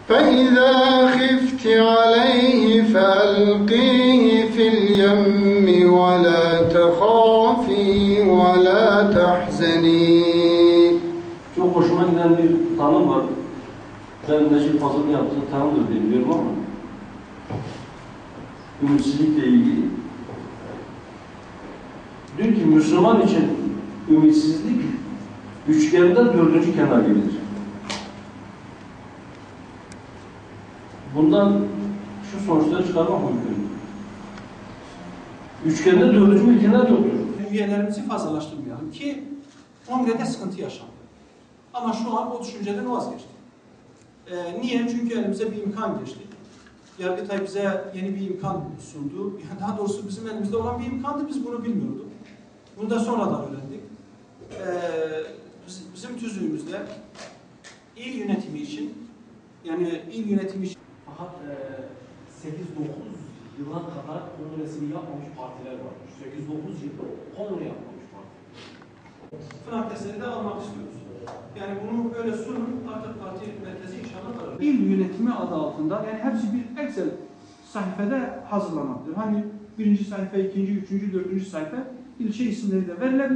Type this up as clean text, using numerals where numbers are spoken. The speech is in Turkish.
فَإِذَا خِفْتِ عَلَيْهِ فَأَلْقِيهِ فِي الْيَمِّ وَلَا تَخَافِي وَلَا تَحْزَنِي. Çok hoşuma giden bir tanım var. Ben Necip Fazıl'ın yaptığı tanımdır diye biliyorum ama ümitsizlikle ilgili. Diyor ki Müslüman için ümitsizlik üçgenden dördüncü kenar gibidir. Bundan şu sonuçları çıkarmak mümkün. Üçgende dördüncü bir kenar yoktur. Üyelerimizi fazlalaştırmayalım ki kongrede sıkıntı yaşandı. Ama şu an o düşünceden vazgeçtik. Niye? Çünkü elimize bir imkan geçti. Yargıtay bize yeni bir imkan sundu. Yani daha doğrusu bizim elimizde olan bir imkandı, biz bunu bilmiyorduk. Bunu da sonradan öğrendik. Bizim tüzüğümüzde il yönetimi için, yani il yönetimi için fakat 8-9 yıla kadar kongresini yapmamış partiler varmış. 8-9 yıl kongre yapmamış parti. FNAK testleri de almak istiyoruz. Yani bunu böyle sunun, artık parti merkezi inşallah alır. İl yönetimi adı altında, yani hepsi bir Excel sayfada hazırlanabilir. Hani birinci sayfa, ikinci, üçüncü, dördüncü sayfa ilçe isimleri de verilebilir.